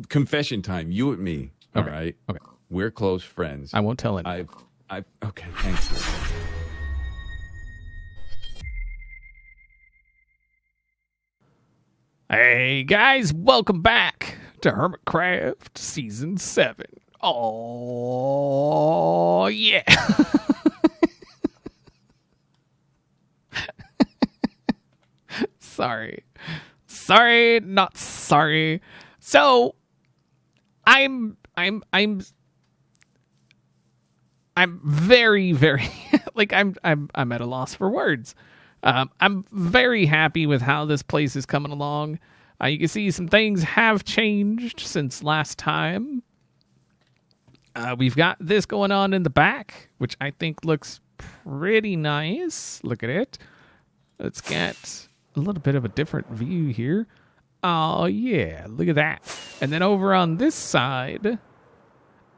confession time. You and me. All right. Okay. We're close friends. I won't tell anyone. Okay. Thanks. Hey guys, welcome back to Hermitcraft Season 7. Oh, yeah. Sorry, not sorry. So, I'm very, very like I'm at a loss for words. I'm very happy with how this place is coming along. You can see some things have changed since last time. We've got this going on in the back, which I think looks pretty nice. Look at it. Let's get a little bit of a different view here. Oh, yeah. Look at that. And then over on this side,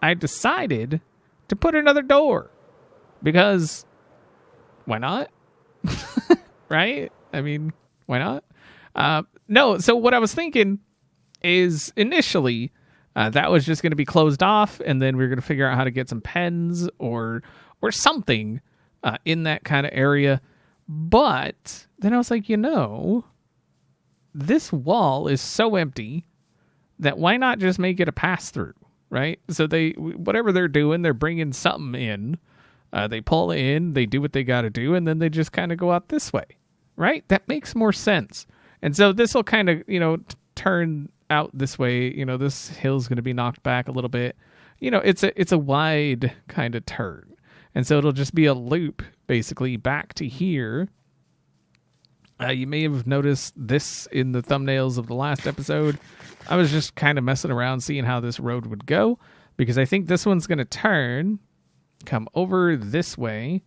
I decided to put another door. Because why not? Right? I mean, why not? No, so what I was thinking is initially that was just going to be closed off, and then we were going to figure out how to get some pens or something in that kind of area. But then I was like, this wall is so empty that why not just make it a pass-through, right? So whatever they're doing, they're bringing something in. They pull in, they do what they got to do, and then they just kind of go out this way, right? That makes more sense. And so this will kind of, turn out this way. This hill's going to be knocked back a little bit. It's a wide kind of turn. And so it'll just be a loop, basically, back to here. You may have noticed this in the thumbnails of the last episode. I was just kind of messing around, seeing how this road would go, because I think this one's going to turn, come over this way,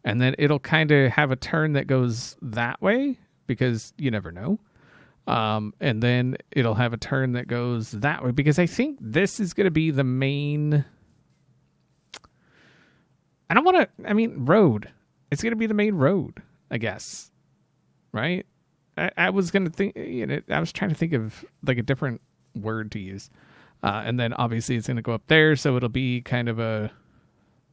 and then it'll kind of have a turn that goes that way, because you never know. And then it'll have a turn that goes that way, because I think this is going to be the main... road. It's going to be the main road, I guess. Right? I was going to think, I was trying to think of like a different word to use. And then obviously it's going to go up there, so it'll be kind of a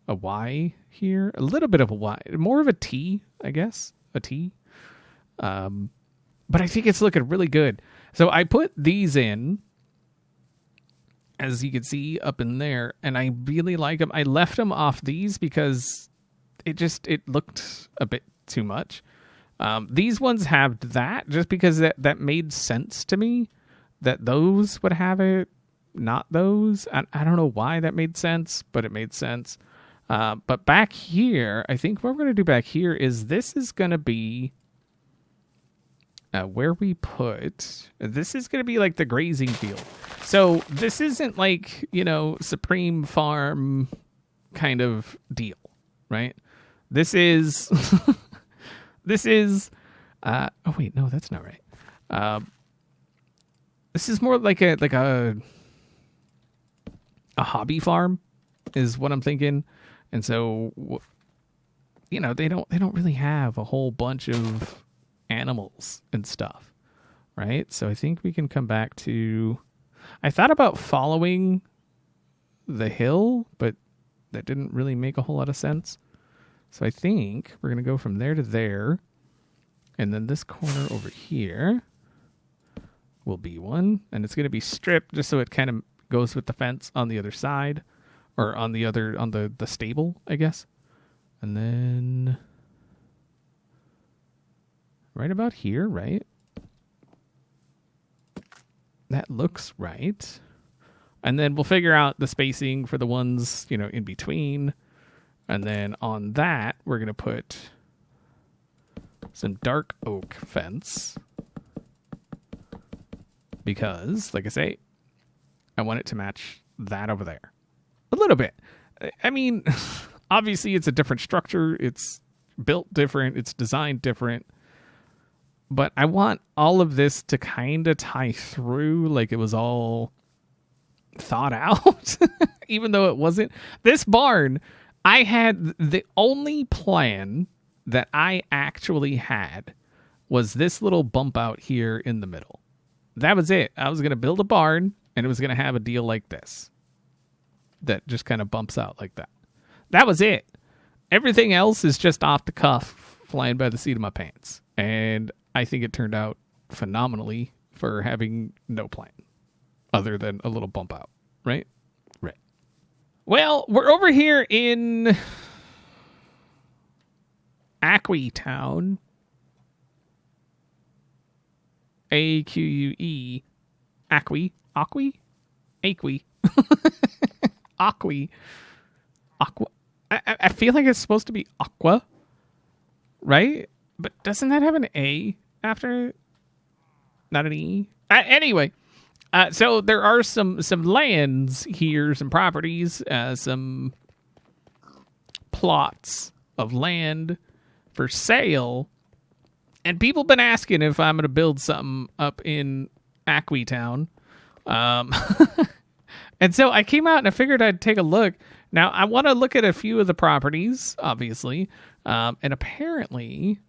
Y here. A little bit of a Y. More of a T, I guess. A T. But I think it's looking really good. So I put these in, as you can see up in there, and I really like them. I left them off these because it looked a bit too much. These ones have that just because that made sense to me, that those would have it, not those. I don't know why that made sense, but it made sense. But back here, I think what we're going to do back here is this is going to be where we put... This is going to be like the grazing field. So this isn't like, Supreme Farm kind of deal, right? This is... This is... oh, wait, no, that's not right. This is more like a hobby farm is what I'm thinking. And so, they don't really have a whole bunch of animals and stuff, right? So I think we can come back to... I thought about following the hill, but that didn't really make a whole lot of sense. So I think we're going to go from there to there. And then this corner over here will be one. And it's going to be stripped just so it kind of goes with the fence on the other side. Or on the stable, I guess. And then right about here, right? That looks right. And then we'll figure out the spacing for the ones, in between. And then on that, we're going to put some dark oak fence. Because, like I say, I want it to match that over there. A little bit. I mean, obviously it's a different structure. It's built different. It's designed different. But I want all of this to kind of tie through like it was all thought out. Even though it wasn't. This barn, I had the only plan that I actually had was this little bump out here in the middle. That was it. I was going to build a barn and it was going to have a deal like this that just kind of bumps out like that. That was it. Everything else is just off the cuff, flying by the seat of my pants. And I think it turned out phenomenally for having no plan other than a little bump out, right? Right. Well, we're over here in Acquiatown. AQUE. AQUE. AQUE? AQUE. AQUE. Aqua. I feel like it's supposed to be Aqua, right? But doesn't that have an A after it? Not an E? Anyway, so there are some lands here, some properties, some plots of land for sale. And people been asking if I'm going to build something up in Acquiatown. And so I came out and I figured I'd take a look. Now, I want to look at a few of the properties, obviously. And apparently,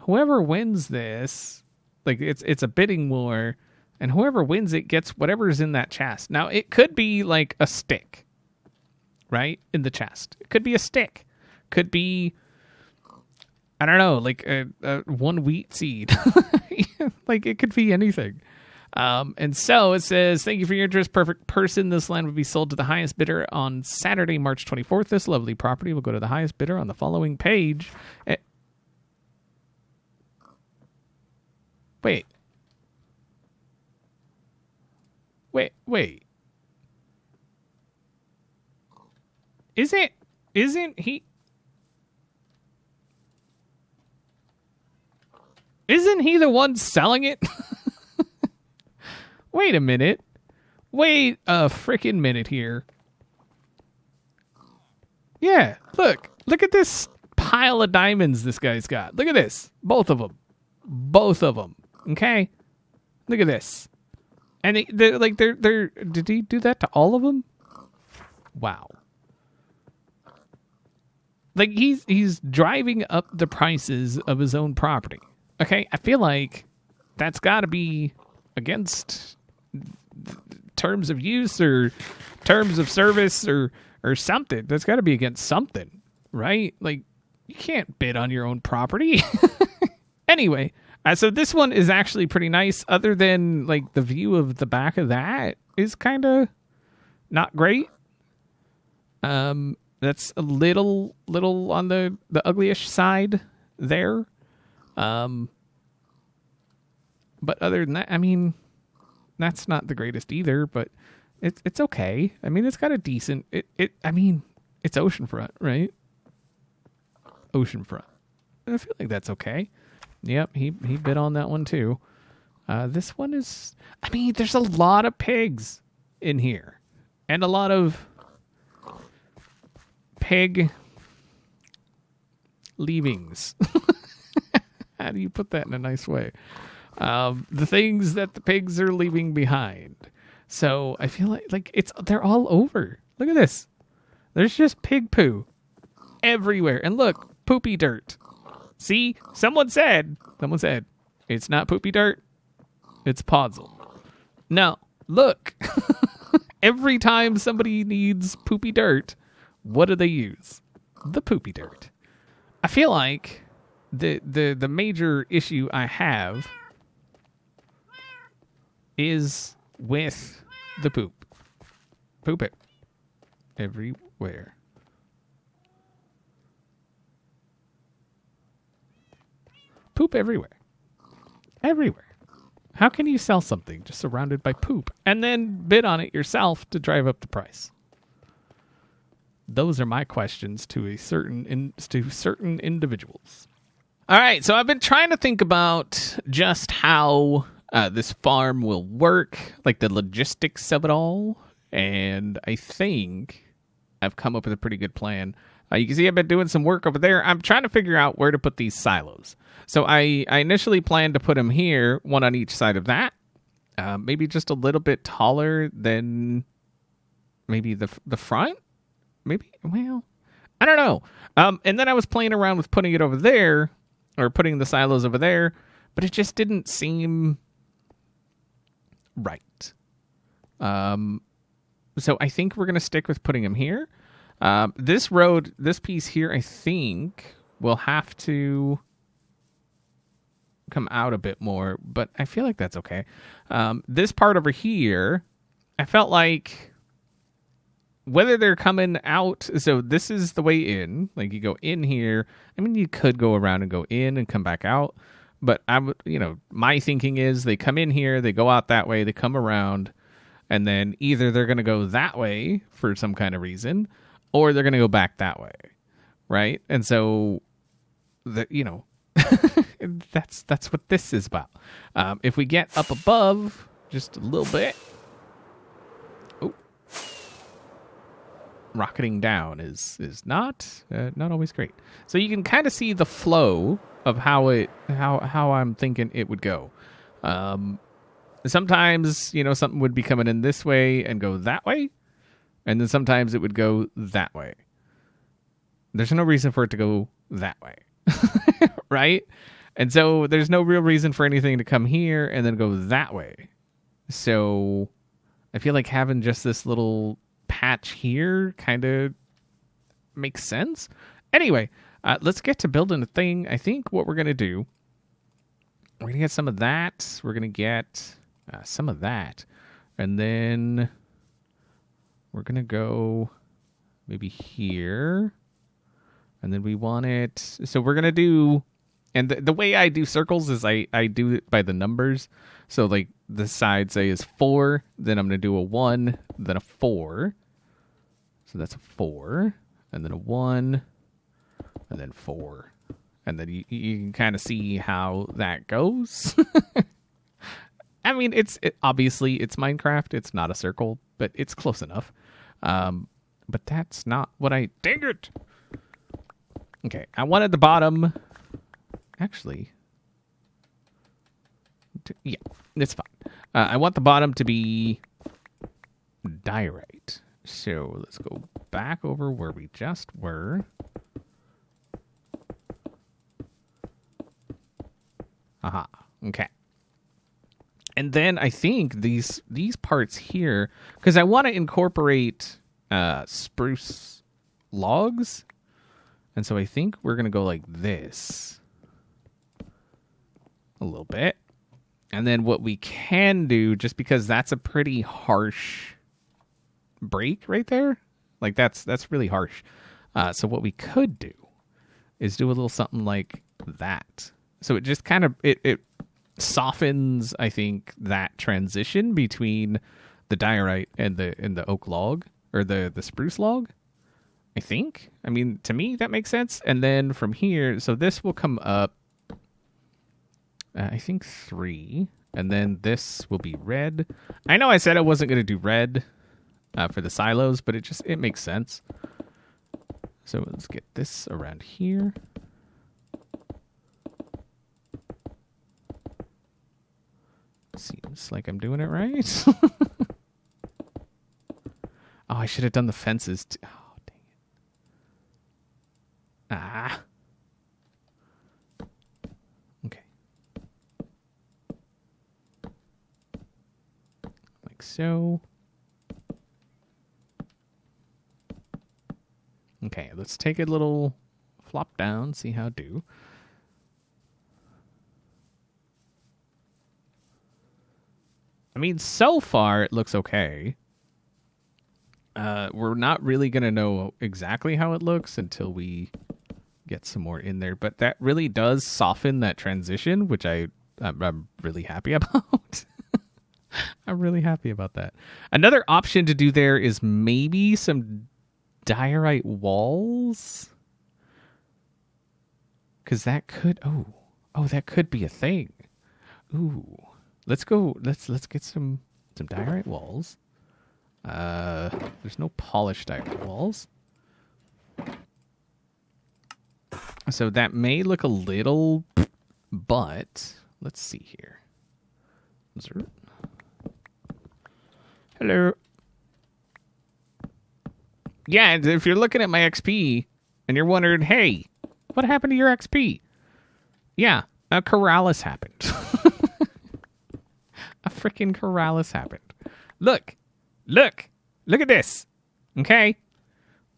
whoever wins this, like it's a bidding war, and whoever wins it gets whatever's in that chest. Now, it could be like a stick, right, in the chest. It could be a stick. Could be, I don't know, like a one wheat seed. Like, it could be anything. And so it says, thank you for your interest. Perfect person. This land will be sold to the highest bidder on Saturday, March 24th. This lovely property will go to the highest bidder on the following page. Wait. Isn't he the one selling it? Wait a minute. Wait a freaking minute here. Yeah, look at this pile of diamonds this guy's got. Look at this. Both of them. Okay? Look at this. And they're did he do that to all of them? Wow. Like, he's driving up the prices of his own property. Okay, I feel like that's got to be against terms of use or terms of service or something. That's got to be against something, right? Like, you can't bid on your own property. Anyway, so this one is actually pretty nice, other than, like, the view of the back of that is kind of not great. That's a little on the uglyish side there. But other than that, I mean, that's not the greatest either, but it's okay. I mean, it's got a decent, I mean, it's oceanfront, right? Oceanfront. I feel like that's okay. Yep, he bid on that one too. This one is, I mean, there's a lot of pigs in here. And a lot of pig leavings. How do you put that in a nice way? The things that the pigs are leaving behind. So I feel like they're all over. Look at this. There's just pig poo everywhere. And look, poopy dirt. See, someone said, it's not poopy dirt, it's podzol. No, look. Every time somebody needs poopy dirt, what do they use? The poopy dirt. I feel like the major issue I have is with the poop. Poop it. Everywhere. Poop everywhere. Everywhere. How can you sell something just surrounded by poop and then bid on it yourself to drive up the price? Those are my questions to certain individuals. All right, so I've been trying to think about just how this farm will work, like the logistics of it all, and I think I've come up with a pretty good plan. You can see I've been doing some work over there. I'm trying to figure out where to put these silos. So I initially planned to put them here, one on each side of that. Maybe just a little bit taller than maybe the front? Maybe? Well, I don't know. And then I was playing around with putting it over there, or putting the silos over there, but it just didn't seem right. So I think we're going to stick with putting them here. This road, this piece here, I think will have to come out a bit more, but I feel like that's okay. This part over here, I felt like whether they're coming out, so this is the way in, like you go in here. I mean, you could go around and go in and come back out, but I would, my thinking is they come in here, they go out that way, they come around, and then either they're going to go that way for some kind of reason, or they're going to go back that way, right? And so, that's what this is about. If we get up above just a little bit, rocketing down is not always great. So you can kind of see the flow of how I'm thinking it would go. Sometimes, something would be coming in this way and go that way, and then sometimes it would go that way. There's no reason for it to go that way, right? And so there's no real reason for anything to come here and then go that way. So I feel like having just this little patch here kind of makes sense. Anyway, let's get to building a thing. I think what we're going to do, we're going to get some of that. We're going to get some of that. And then we're going to go maybe here. And then we want it. So we're going to do, and the way I do circles is I do it by the numbers. So like the side say is 4, then I'm going to do a 1, then a 4. So that's a 4, and then a 1, and then 4. And then you can kind of see how that goes. I mean, obviously it's Minecraft. It's not a circle, but it's close enough. But that's not what dang it. Okay, I wanted the bottom. Actually, yeah, it's fine. I want the bottom to be diorite. So let's go back over where we just were. Aha. Okay. And then I think these parts here, because I want to incorporate spruce logs. And so I think we're going to go like this a little bit. And then what we can do, just because that's a pretty harsh break right there, like that's really harsh. So what we could do is do a little something like that. So it just kind of, it softens, I think, that transition between the diorite and the oak log, or the spruce log. I think. I mean, to me, that makes sense. And then from here, so this will come up, I think 3. And then this will be red. I know I said I wasn't going to do red for the silos, but it makes sense. So let's get this around here. Seems like I'm doing it right. Oh, I should have done the fences too. Oh, dang it. Ah. Okay. Like so. Okay, let's take a little flop down, see how it do. I mean, so far it looks okay. We're not really going to know exactly how it looks until we get some more in there. But that really does soften that transition, which I'm really happy about. I'm really happy about that. Another option to do there is maybe some diorite walls. Because that could... Oh, that could be a thing. Ooh. Let's go. Let's get some diorite walls. There's no polished diorite walls, so that may look a little. But let's see here. Hello. Yeah, and if you're looking at my XP and you're wondering, hey, what happened to your XP? Yeah, a Corrales happened. A freaking Corrales happened. Look, Look at this. Okay.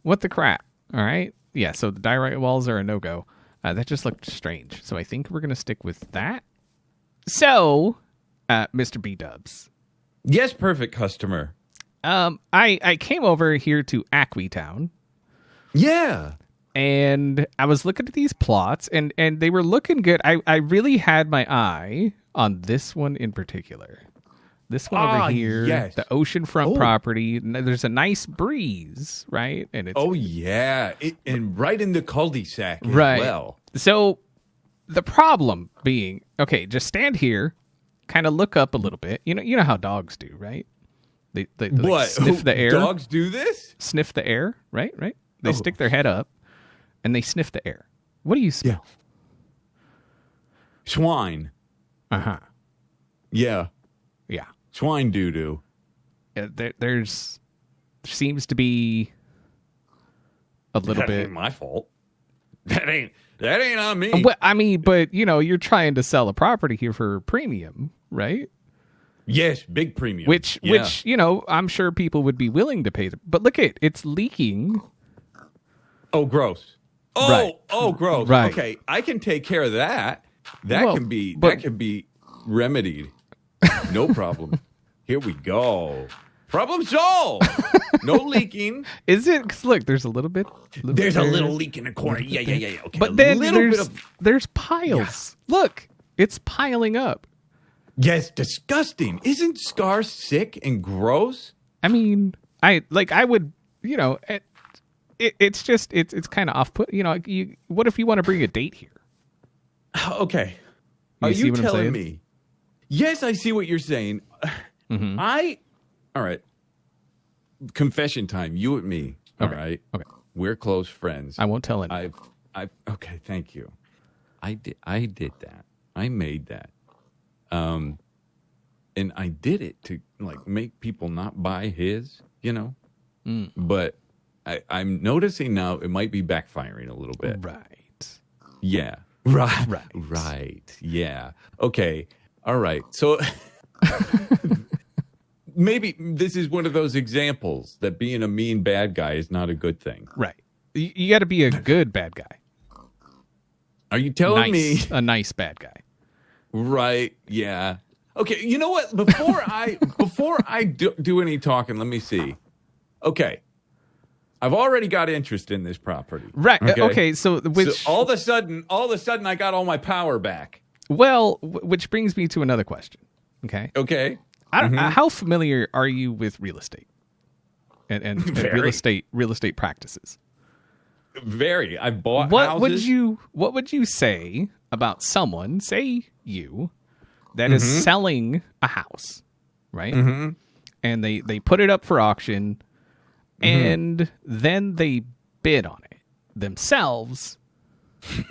What the crap? All right. Yeah. So the diorite walls are a no-go. That just looked strange. So I think we're going to stick with that. So, Mr. B-Dubs. Yes, perfect customer. I came over here to Acquiatown. Yeah. And I was looking at these plots, and they were looking good. I really had my eye on this one in particular. This one over here, yes. the oceanfront property. There's a nice breeze, right? And it's and right in the cul-de-sac as right. well. So the problem being, okay, just stand here, kind of look up a little bit. You know how dogs do, right? They like sniff the air. Dogs do this? Sniff the air, right? They stick their head up and they sniff the air. What do you smell? Yeah. Swine. Uh-huh. Yeah. Yeah. Swine doo-doo. There seems to be a little That bit. ain't my fault. That ain't on me. Well, I mean, but you're trying to sell a property here for premium, right? Yes, big premium. Which I'm sure people would be willing to pay. But look it's leaking. Oh, gross. Oh, Right. oh, gross. Right. Okay, I can take care of that. That can be remedied. No problem. Here we go. Problem solved. No leaking. Is it? 'Cause look, there's a little bit. There's a little leak in the corner. Yeah. Okay. But then there's piles. Yeah. Look, it's piling up. Yes, disgusting. Isn't Scar sick and gross? I mean, I would, it's just it's kind of off-put. What if you want to bring a date here? Okay. You Are see you what I'm telling saying? me? Yes, I see what you're saying. Mm-hmm. All right. Confession time. You and me. All right. Okay. We're close friends. I won't tell anyone. Okay. Thank you. I did that. I made that. And I did it to make people not buy his, but I'm noticing now it might be backfiring a little bit. Right. Yeah. Right. Yeah. Okay. All right. So maybe this is one of those examples that being a mean bad guy is not a good thing. Right. You got to be a good bad guy. Are you telling me a nice bad guy? Right. Yeah. Okay. You know what? Before I do any talking, let me see. Okay. I've already got interest in this property. Right. Okay. So all of a sudden, I got all my power back. Well, which brings me to another question. Okay. Okay. How familiar are you with real estate and real estate practices? Very. I've bought houses. What would you say about someone, say you, that is selling a house, right? Mm-hmm. And they put it up for auction, and then they bid on it themselves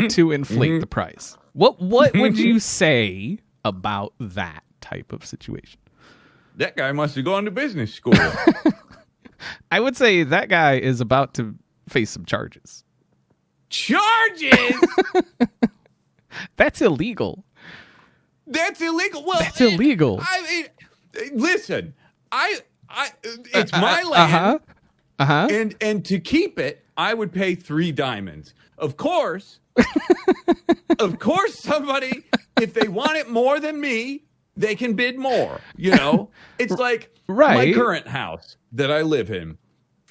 to inflate the price. What would you say about that type of situation? That guy must have gone to business school. I would say that guy is about to face some charges. Charges? That's illegal. That's illegal. Well, that's illegal. I mean, listen, it's my land. And to keep it, I would pay 3 diamonds. Of course, somebody, if they want it more than me, they can bid more. It's like my current house that I live in.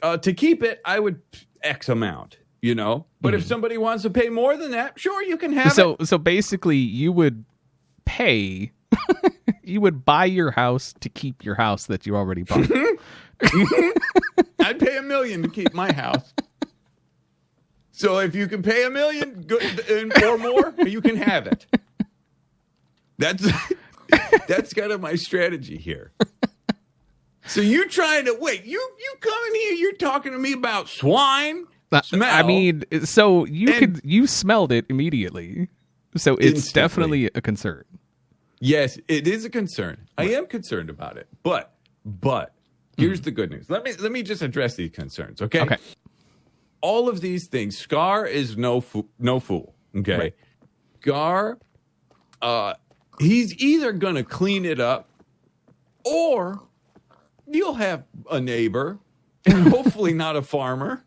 To keep it, I would X amount. But if somebody wants to pay more than that, sure, you can have it. So basically, you would pay. You would buy your house to keep your house that you already bought. I'd pay $1 million to keep my house. So if you can pay $1 million or more, you can have it. That's kind of my strategy here. So you're trying to wait. You come in here. You're talking to me about swine. Smell. I mean, so you smelled it immediately. So it's instantly. Definitely a concern. Yes, it is a concern. Right. I am concerned about it. But here's the good news. Let me just address these concerns, okay? Okay. All of these things, Scar is no fool, okay? Right. Scar, he's either going to clean it up or you'll have a neighbor, and hopefully not a farmer.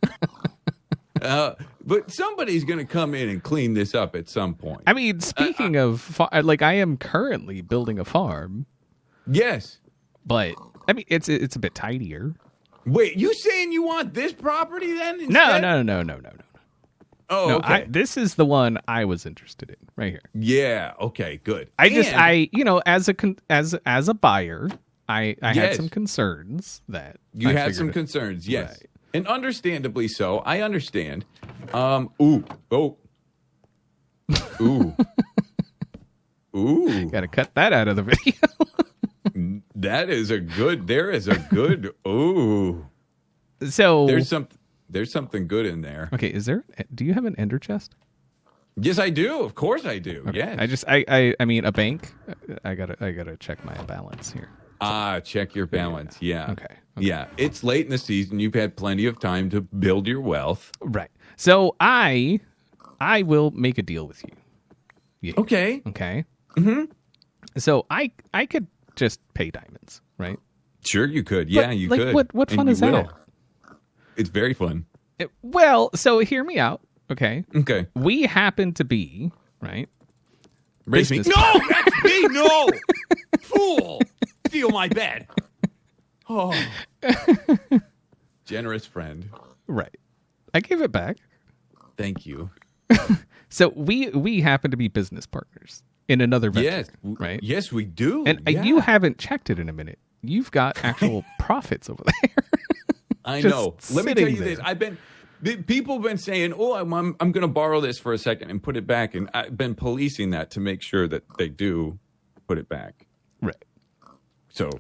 But somebody's going to come in and clean this up at some point. I mean, speaking of, I am currently building a farm. Yes. But, I mean, it's a bit tidier. Wait, you saying you want this property then instead? No. Oh, no, okay. This is the one I was interested in right here. Yeah. Okay. Good. As a buyer, I had some concerns that you had some concerns. Yes, right. And understandably so. I understand. Ooh. Got to cut that out of the video. There is a good. Ooh. So there's something good in there. Okay, do you have an ender chest? Yes, I do. Of course I do. Okay. Yes. I mean a bank. I gotta check my balance here. Check your balance. Yeah. Okay. Yeah. It's late in the season. You've had plenty of time to build your wealth. Right. So I will make a deal with you. Yeah. Okay. Okay. Mm-hmm. So I could just pay diamonds, right? Sure, you could. Yeah, you could. What fun is that? It's very fun. So hear me out, okay? Okay. We happen to be, right? Raise me. No, that's me. No, fool. Steal my bed. Oh, generous friend. Right. I gave it back. Thank you. So we happen to be business partners in another venture. Yes. Right. Yes, we do. And you haven't checked it in a minute. You've got actual profits over there. I know. Let me tell you this. People have been saying, "Oh, I'm going to borrow this for a second and put it back," and I've been policing that to make sure that they do put it back. Right. So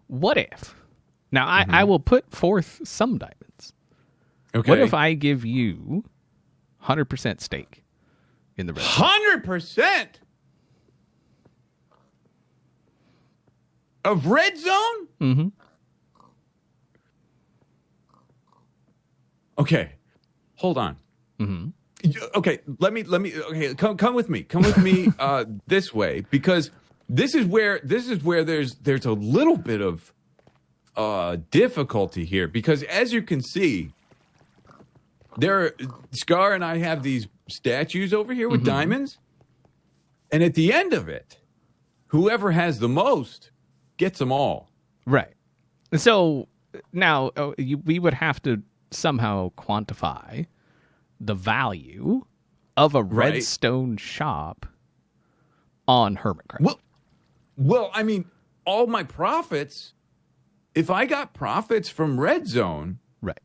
what if? Now I will put forth some diamonds. Okay. What if I give you 100% stake in the red zone? 100% of red zone? Mm-hmm. Okay, hold on. Mm-hmm. Okay, let me. Okay, come with me. Come with me this way, because this is where there's a little bit of difficulty here, because as you can see, Scar and I have these statues over here with diamonds, and at the end of it, whoever has the most gets them all. Right. So now we would have to somehow quantify the value of a redstone shop on Hermitcraft. Well, I mean, all my profits, if I got profits from Red Zone, right,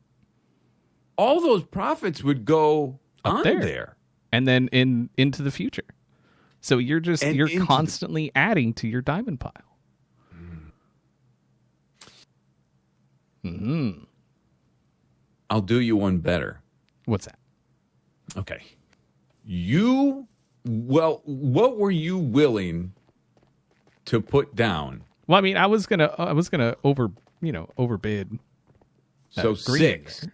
all those profits would go on there. And then into the future. So you're constantly adding to your diamond pile. Mm-hmm. I'll do you one better. What's that? Okay. What were you willing to put down? Well, I mean, I was gonna overbid. So 6. There.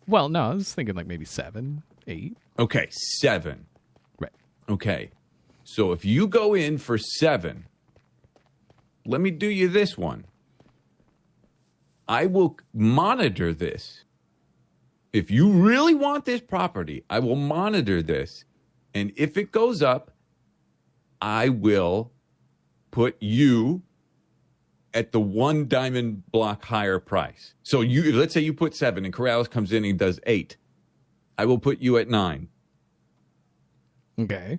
Well, no, I was thinking like maybe 7, 8. Okay, 7. Right. Okay. So if you go in for 7, let me do you this one. I will monitor this. If you really want this property, I will monitor this. And if it goes up, I will put you at the 1 diamond block higher price. So let's say you put 7 and Corrales comes in and does 8. I will put you at 9. Okay.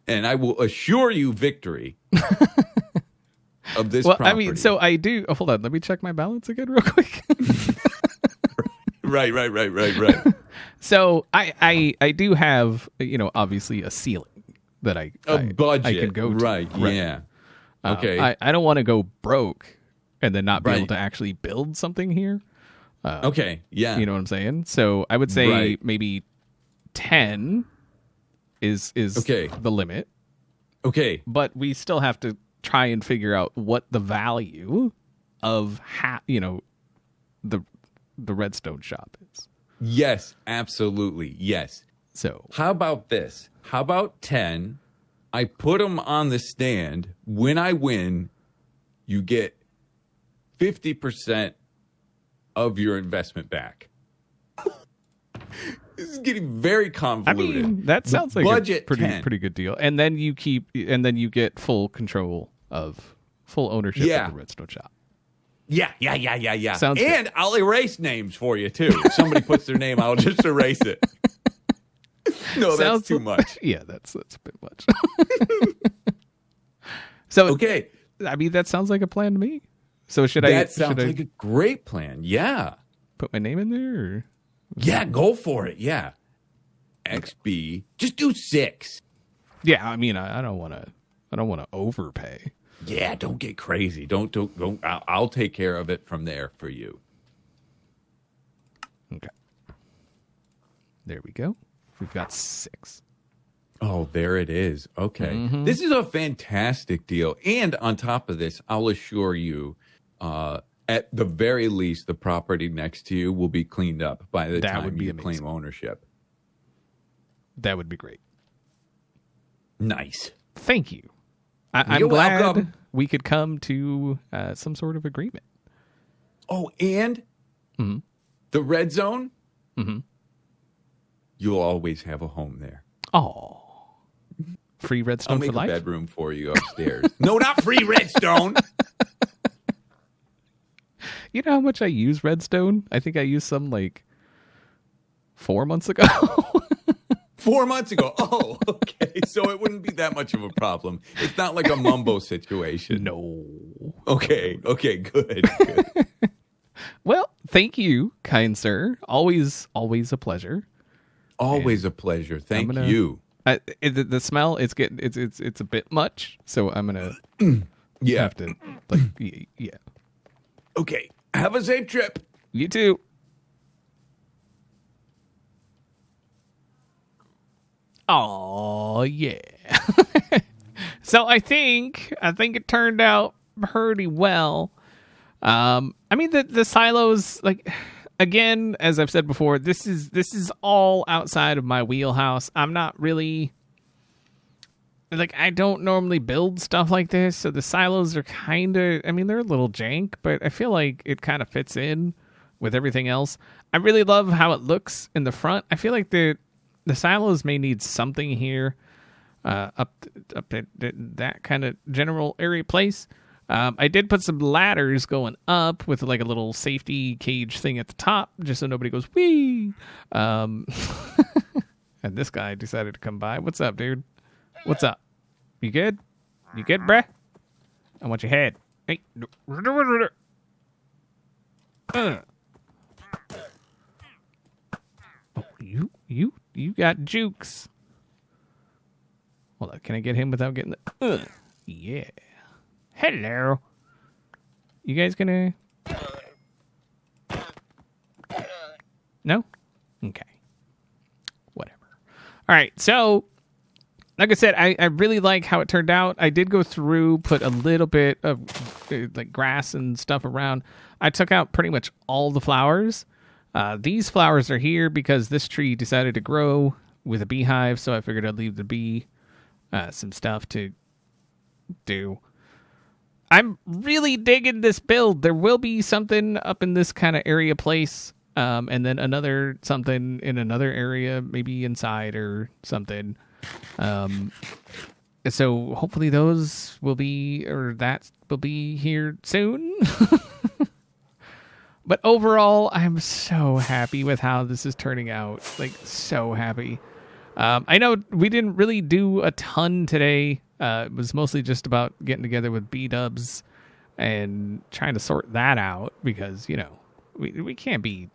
And I will assure you victory of this property. I mean, so I do. Oh, hold on. Let me check my balance again real quick. Right. So I do have, obviously a ceiling that I budget. I can go to. Right. Yeah. Okay. I don't want to go broke and then not be able to actually build something here. Okay. Yeah. You know what I'm saying? So I would say maybe 10 is okay. the limit. Okay. But we still have to try and figure out what the value of the redstone shop is. Yes, absolutely. Yes. So how about this? How about 10? I put them on the stand. When I win, you get 50% of your investment back. This is getting very convoluted. I mean, that sounds like budget a pretty good deal. And then you get full ownership of the redstone shop. Yeah. Sounds and good. I'll erase names for you too. If somebody puts their name, I'll just erase it. No, that's too much. Yeah, that's a bit much. So okay, I mean, that sounds like a plan to me. So should I? That sounds like a great plan. Yeah. Put my name in there. Or? Yeah, go for it. Yeah. XB. Just do 6. Yeah, I mean, I don't want to overpay. Yeah, don't get crazy. Don't. I'll take care of it from there for you. Okay. There we go. We've got 6. Oh, there it is. Okay. This is a fantastic deal. And on top of this, I'll assure you, at the very least, the property next to you will be cleaned up by the time you claim ownership. That would be great. Nice. Thank you. I'm glad we could come to some sort of agreement. Oh, and the red zone, you'll always have a home there. Oh, free redstone for life? I'll make a bedroom for you upstairs. No, not free redstone. You know how much I use redstone? I think I used some like 4 months ago. 4 months ago. Oh, okay. So it wouldn't be that much of a problem. It's not like a mumbo situation. No. Okay, good. Well, thank you, kind sir. Always a pleasure. Always a pleasure. Thank you. The smell, it's a bit much, so I'm gonna have to yeah. Okay. Have a safe trip. You too. Oh yeah. So I think it turned out pretty well. I mean the silos, like, again, as I've said before, this is all outside of my wheelhouse. I'm not really, like, I don't normally build stuff like this, so the silos are kind of, I mean, they're a little jank, but I feel like it kind of fits in with everything else. I really love how it looks in the front. I feel like the silos may need something here, up at that kind of general area place. I did put some ladders going up with like a little safety cage thing at the top, just so nobody goes wee. And this guy decided to come by. What's up, dude? What's up? You good? You good, bruh? I want your head. Hey. Oh, you got jukes. Hold on, can I get him without getting the... Yeah. Hello. You guys gonna... No? Okay. Whatever. All right, so... Like I said, I really like how it turned out. I did go through, put a little bit of like grass and stuff around. I took out pretty much all the flowers. These flowers are here because this tree decided to grow with a beehive, so I figured I'd leave the bee some stuff to do. I'm really digging this build. There will be something up in this kind of area place, and then another something in another area, maybe inside or something. So hopefully those will be, or that will be here soon. But overall, I'm so happy with how this is turning out. Like, so happy. I know we didn't really do a ton today. It was mostly just about getting together with B-dubs and trying to sort that out because, you know, we can't be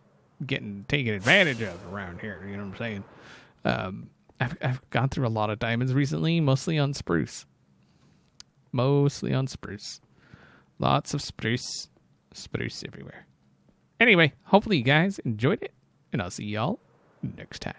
getting taken advantage of around here. You know what I'm saying? I've gone through a lot of diamonds recently, mostly on spruce. Lots of spruce. Spruce everywhere. Anyway, hopefully you guys enjoyed it, and I'll see y'all next time.